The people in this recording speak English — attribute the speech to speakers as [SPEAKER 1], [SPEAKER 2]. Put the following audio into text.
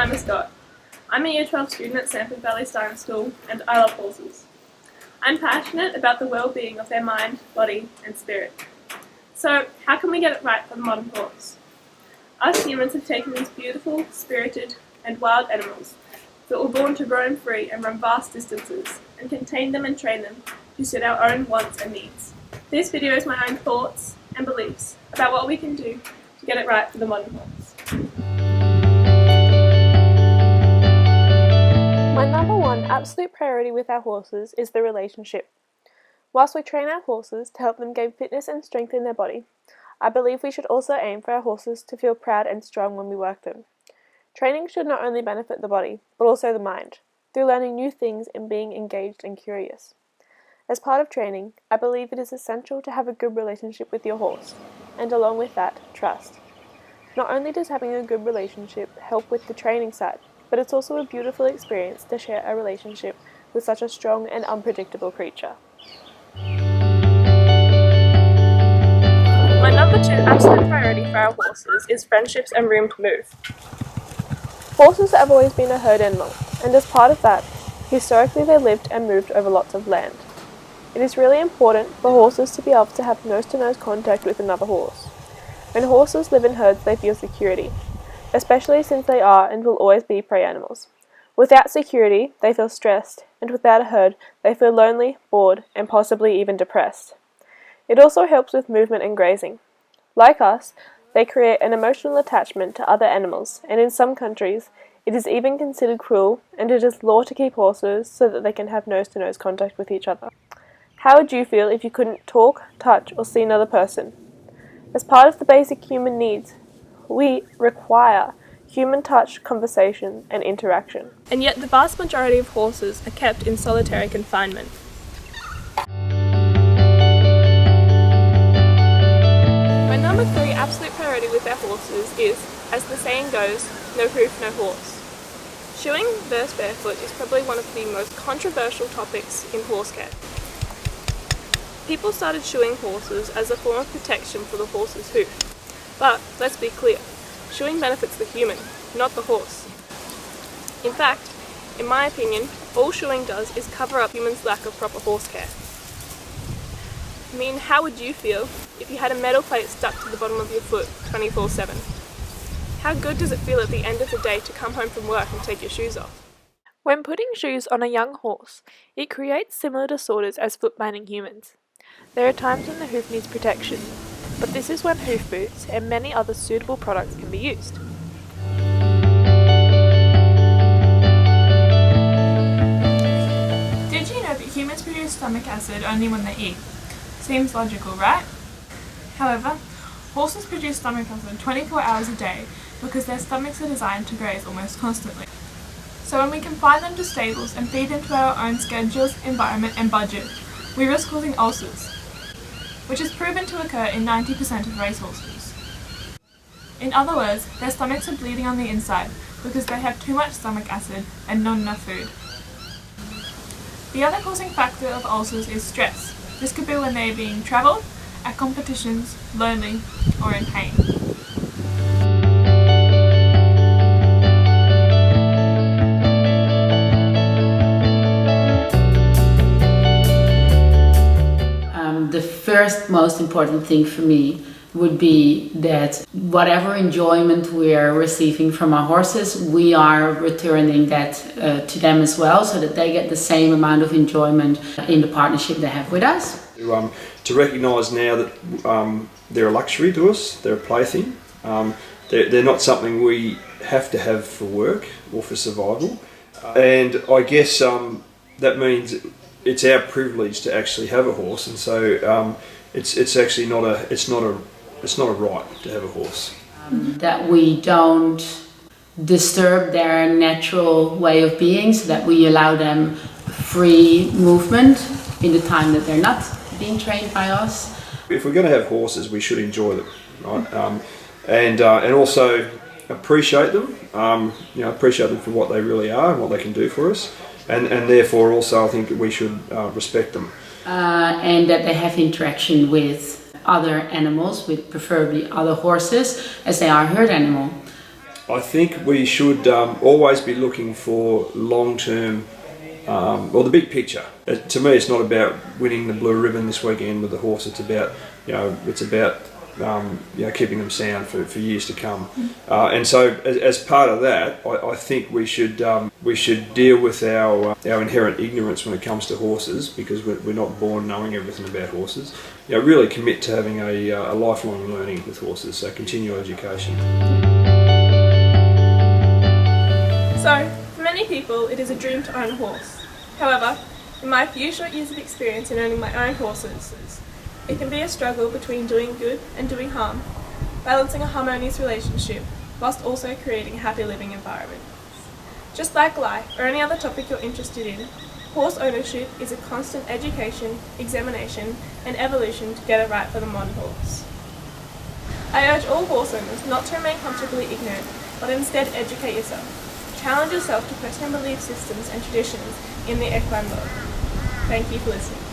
[SPEAKER 1] I'm Miss Scott. I'm a Year 12 student at Sanford Valley Science School and I love horses. I'm passionate about the well-being of their mind, body and spirit. So how can we get it right for the modern horse? Us humans have taken these beautiful, spirited and wild animals that were born to roam free and run vast distances and can tame them and train them to suit our own wants and needs. This video is my own thoughts and beliefs about what we can do to get it right for the modern horse. My number one absolute priority with our horses is the relationship. Whilst we train our horses to help them gain fitness and strength in their body, I believe we should also aim for our horses to feel proud and strong when we work them. Training should not only benefit the body, but also the mind, through learning new things and being engaged and curious. As part of training, I believe it is essential to have a good relationship with your horse, and along with that, trust. Not only does having a good relationship help with the training side, but it's also a beautiful experience to share a relationship with such a strong and unpredictable creature. My number two absolute priority for our horses is friendships and room to move. Horses have always been a herd animal, and as part of that, historically they lived and moved over lots of land. It is really important for horses to be able to have nose-to-nose contact with another horse. When horses live in herds, they feel security, especially since they are and will always be prey animals. Without security, they feel stressed, and without a herd, they feel lonely, bored, and possibly even depressed. It also helps with movement and grazing. Like us, they create an emotional attachment to other animals, and in some countries, it is even considered cruel, and it is law to keep horses so that they can have nose-to-nose contact with each other. How would you feel if you couldn't talk, touch, or see another person? As part of the basic human needs, we require human touch, conversation, and interaction. And yet the vast majority of horses are kept in solitary confinement. My number three absolute priority with our horses is, as the saying goes, no hoof, no horse. Shoeing versus barefoot is probably one of the most controversial topics in horse care. People started shoeing horses as a form of protection for the horse's hoof. But, let's be clear, shoeing benefits the human, not the horse. In fact, in my opinion, all shoeing does is cover up humans' lack of proper horse care. I mean, how would you feel if you had a metal plate stuck to the bottom of your foot 24/7? How good does it feel at the end of the day to come home from work and take your shoes off? When putting shoes on a young horse, it creates similar disorders as foot binding humans. There are times when the hoof needs protection, but this is when hoof boots and many other suitable products can be used. Did you know that humans produce stomach acid only when they eat? Seems logical, right? However, horses produce stomach acid 24 hours a day because their stomachs are designed to graze almost constantly. So when we confine them to stables and feed them to our own schedules, environment and budget, we risk causing ulcers, which is proven to occur in 90% of racehorses. In other words, their stomachs are bleeding on the inside because they have too much stomach acid and not enough food. The other causing factor of ulcers is stress. This could be when they are being travelled, at competitions, lonely, or in pain.
[SPEAKER 2] The first most important thing for me would be that whatever enjoyment we are receiving from our horses, we are returning that to them as well, so that they get the same amount of enjoyment in the partnership they have with us.
[SPEAKER 3] To recognise now that they're a luxury to us, they're a plaything. They're not something we have to have for work or for survival. And I guess that means it's our privilege to actually have a horse, and so it's actually not a right to have a horse.
[SPEAKER 2] That we don't disturb their natural way of being, so that we allow them free movement in the time that they're not being trained by us.
[SPEAKER 3] If we're going to have horses, we should enjoy them, right? And also appreciate them. Appreciate them for what they really are and what they can do for us. And therefore also I think we should respect them.
[SPEAKER 2] And that they have interaction with other animals, with preferably other horses, as they are a herd animal.
[SPEAKER 3] I think we should always be looking for long-term, or the big picture. To me, it's not about winning the blue ribbon this weekend with the horse. It's about, it's about keeping them sound for years to come. And so, as part of that, I think we should deal with our inherent ignorance when it comes to horses, because we're not born knowing everything about horses. Really commit to having a lifelong learning with horses. So continual education.
[SPEAKER 1] So, for many people, it is a dream to own a horse. However, in my few short years of experience in owning my own horses, it can be a struggle between doing good and doing harm, balancing a harmonious relationship whilst also creating a happy living environment. Just like life or any other topic you're interested in, horse ownership is a constant education, examination and evolution to get it right for the modern horse. I urge all horse owners not to remain comfortably ignorant, but instead educate yourself. Challenge yourself to question belief systems and traditions in the equine world. Thank you for listening.